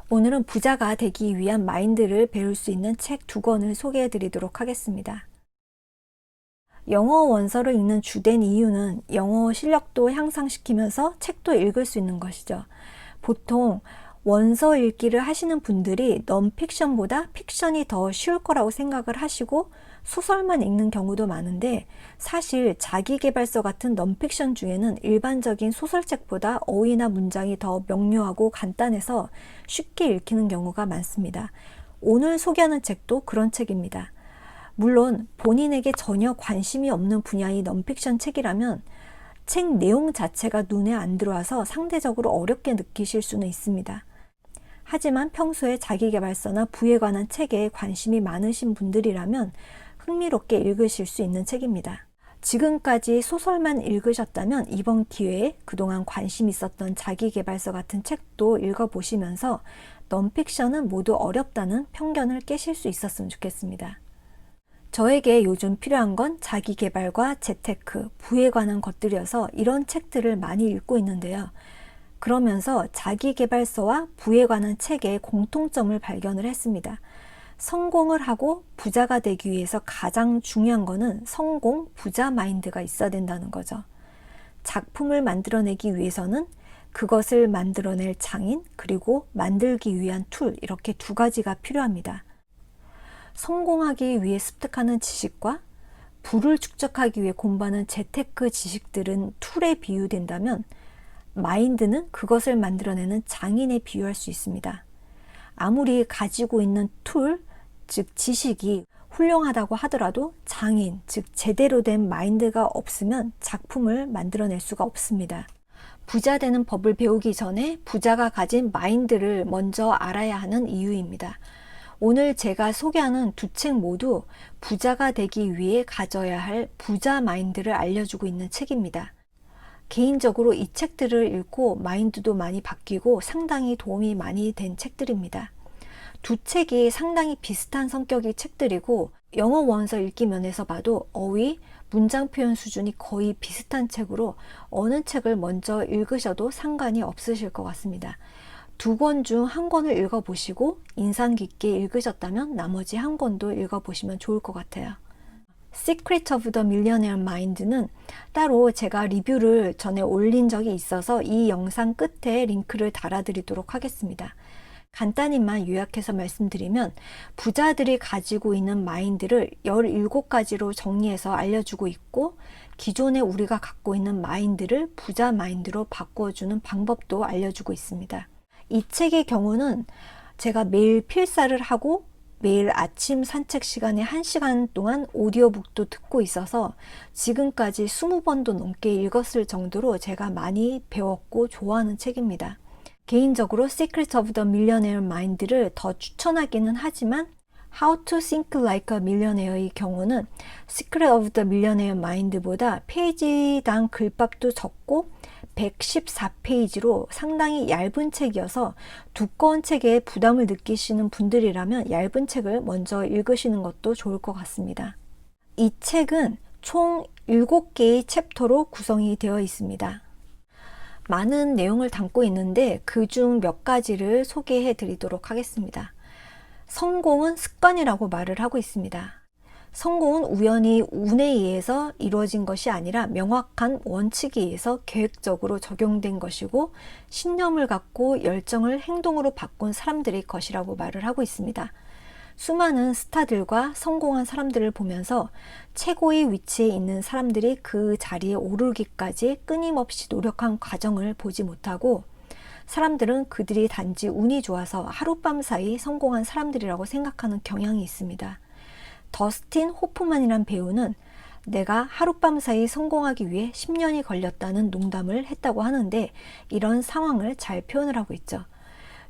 오늘은 부자가 되기 위한 마인드를 배울 수 있는 책 2권을 소개해 드리도록 하겠습니다. 영어 원서를 읽는 주된 이유는 영어 실력도 향상시키면서 책도 읽을 수 있는 것이죠. 보통 원서 읽기를 하시는 분들이 넌픽션보다 픽션이 더 쉬울 거라고 생각을 하시고 소설만 읽는 경우도 많은데, 사실 자기계발서 같은 넌픽션 중에는 일반적인 소설책보다 어휘나 문장이 더 명료하고 간단해서 쉽게 읽히는 경우가 많습니다. 오늘 소개하는 책도 그런 책입니다. 물론 본인에게 전혀 관심이 없는 분야의 넌픽션 책이라면 책 내용 자체가 눈에 안 들어와서 상대적으로 어렵게 느끼실 수는 있습니다. 하지만 평소에 자기계발서나 부에 관한 책에 관심이 많으신 분들이라면 흥미롭게 읽으실 수 있는 책입니다. 지금까지 소설만 읽으셨다면 이번 기회에 그동안 관심 있었던 자기계발서 같은 책도 읽어보시면서 넌픽션은 모두 어렵다는 편견을 깨실 수 있었으면 좋겠습니다. 저에게 요즘 필요한 건 자기계발과 재테크, 부에 관한 것들이어서 이런 책들을 많이 읽고 있는데요. 그러면서 자기계발서와 부에 관한 책의 공통점을 발견을 했습니다. 성공을 하고 부자가 되기 위해서 가장 중요한 거는 성공, 부자 마인드가 있어야 된다는 거죠. 작품을 만들어내기 위해서는 그것을 만들어낼 장인, 그리고 만들기 위한 툴, 이렇게 2가지가 필요합니다. 성공하기 위해 습득하는 지식과 부를 축적하기 위해 공부하는 재테크 지식들은 툴에 비유된다면, 마인드는 그것을 만들어내는 장인에 비유할 수 있습니다. 아무리 가지고 있는 툴, 즉 지식이 훌륭하다고 하더라도 장인, 즉 제대로 된 마인드가 없으면 작품을 만들어낼 수가 없습니다. 부자 되는 법을 배우기 전에 부자가 가진 마인드를 먼저 알아야 하는 이유입니다. 오늘 제가 소개하는 2책 모두 부자가 되기 위해 가져야 할 부자 마인드를 알려주고 있는 책입니다. 개인적으로 이 책들을 읽고 마인드도 많이 바뀌고 상당히 도움이 많이 된 책들입니다. 2 책이 상당히 비슷한 성격의 책들이고, 영어 원서 읽기 면에서 봐도 어휘, 문장 표현 수준이 거의 비슷한 책으로 어느 책을 먼저 읽으셔도 상관이 없으실 것 같습니다. 2권 중 1권을 읽어보시고 인상 깊게 읽으셨다면 나머지 1권도 읽어보시면 좋을 것 같아요. Secret of the Millionaire Mind는 따로 제가 리뷰를 전에 올린 적이 있어서 이 영상 끝에 링크를 달아드리도록 하겠습니다. 간단히만 요약해서 말씀드리면, 부자들이 가지고 있는 마인드를 17가지로 정리해서 알려주고 있고, 기존에 우리가 갖고 있는 마인드를 부자 마인드로 바꿔주는 방법도 알려주고 있습니다. 이 책의 경우는 제가 매일 필사를 하고 매일 아침 산책 시간에 1시간 동안 오디오북도 듣고 있어서 지금까지 20번도 넘게 읽었을 정도로 제가 많이 배웠고 좋아하는 책입니다. 개인적으로 Secret of the Millionaire Mind를 더 추천하기는 하지만 How to Think Like a Millionaire의 경우는 Secret of the Millionaire Mind보다 페이지당 글밥도 적고 114페이지로 상당히 얇은 책이어서 두꺼운 책에 부담을 느끼시는 분들이라면 얇은 책을 먼저 읽으시는 것도 좋을 것 같습니다. 이 책은 총 7개의 챕터로 구성이 되어 있습니다. 많은 내용을 담고 있는데 그중 몇 가지를 소개해 드리도록 하겠습니다. 성공은 습관이라고 말을 하고 있습니다. 성공은 우연히 운에 의해서 이루어진 것이 아니라 명확한 원칙에 의해서 계획적으로 적용된 것이고, 신념을 갖고 열정을 행동으로 바꾼 사람들의 것이라고 말을 하고 있습니다. 수많은 스타들과 성공한 사람들을 보면서 최고의 위치에 있는 사람들이 그 자리에 오르기까지 끊임없이 노력한 과정을 보지 못하고, 사람들은 그들이 단지 운이 좋아서 하룻밤 사이 성공한 사람들이라고 생각하는 경향이 있습니다. 더스틴 호프만이란 배우는 내가 하룻밤 사이 성공하기 위해 10년이 걸렸다는 농담을 했다고 하는데, 이런 상황을 잘 표현을 하고 있죠.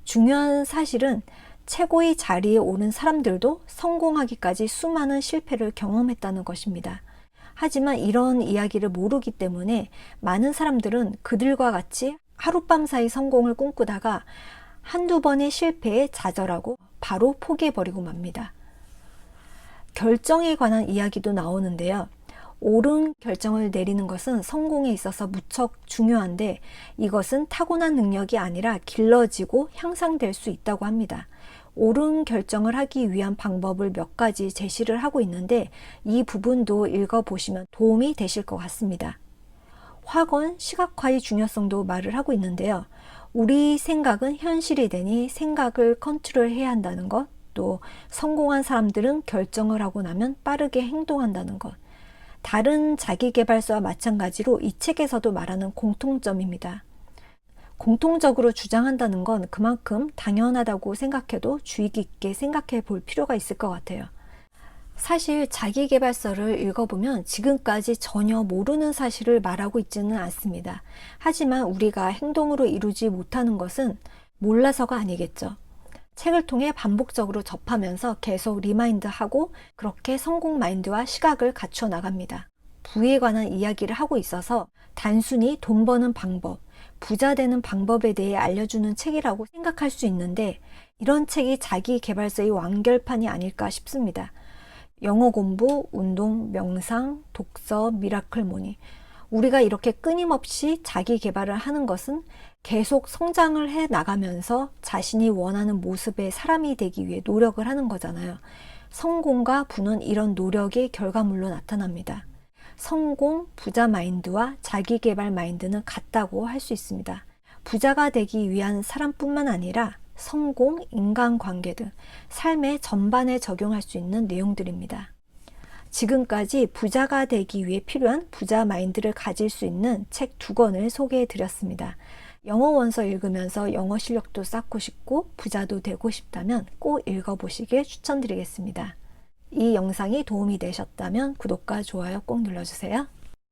중요한 사실은 최고의 자리에 오른 사람들도 성공하기까지 수많은 실패를 경험했다는 것입니다. 하지만 이런 이야기를 모르기 때문에 많은 사람들은 그들과 같이 하룻밤 사이 성공을 꿈꾸다가 한두 번의 실패에 좌절하고 바로 포기해버리고 맙니다. 결정에 관한 이야기도 나오는데요. 옳은 결정을 내리는 것은 성공에 있어서 무척 중요한데 이것은 타고난 능력이 아니라 길러지고 향상될 수 있다고 합니다. 옳은 결정을 하기 위한 방법을 몇 가지 제시를 하고 있는데 이 부분도 읽어보시면 도움이 되실 것 같습니다. 확언, 시각화의 중요성도 말을 하고 있는데요. 우리 생각은 현실이 되니 생각을 컨트롤해야 한다는 것, 또 성공한 사람들은 결정을 하고 나면 빠르게 행동한다는 것. 다른 자기계발서와 마찬가지로 이 책에서도 말하는 공통점입니다. 공통적으로 주장한다는 건 그만큼 당연하다고 생각해도 주의 깊게 생각해 볼 필요가 있을 것 같아요. 사실 자기계발서를 읽어보면 지금까지 전혀 모르는 사실을 말하고 있지는 않습니다. 하지만 우리가 행동으로 이루지 못하는 것은 몰라서가 아니겠죠. 책을 통해 반복적으로 접하면서 계속 리마인드하고 그렇게 성공 마인드와 시각을 갖춰 나갑니다. 부에 관한 이야기를 하고 있어서 단순히 돈 버는 방법, 부자 되는 방법에 대해 알려주는 책이라고 생각할 수 있는데 이런 책이 자기계발서의 완결판이 아닐까 싶습니다. 영어 공부, 운동, 명상, 독서, 미라클 모니. 우리가 이렇게 끊임없이 자기 개발을 하는 것은 계속 성장을 해 나가면서 자신이 원하는 모습의 사람이 되기 위해 노력을 하는 거잖아요. 성공과 부는 이런 노력의 결과물로 나타납니다. 성공, 부자 마인드와 자기 개발 마인드는 같다고 할 수 있습니다. 부자가 되기 위한 사람뿐만 아니라 성공, 인간관계 등 삶의 전반에 적용할 수 있는 내용들입니다. 지금까지 부자가 되기 위해 필요한 부자 마인드를 가질 수 있는 책 2권을 소개해 드렸습니다. 영어 원서 읽으면서 영어 실력도 쌓고 싶고 부자도 되고 싶다면 꼭 읽어보시길 추천드리겠습니다. 이 영상이 도움이 되셨다면 구독과 좋아요 꼭 눌러주세요.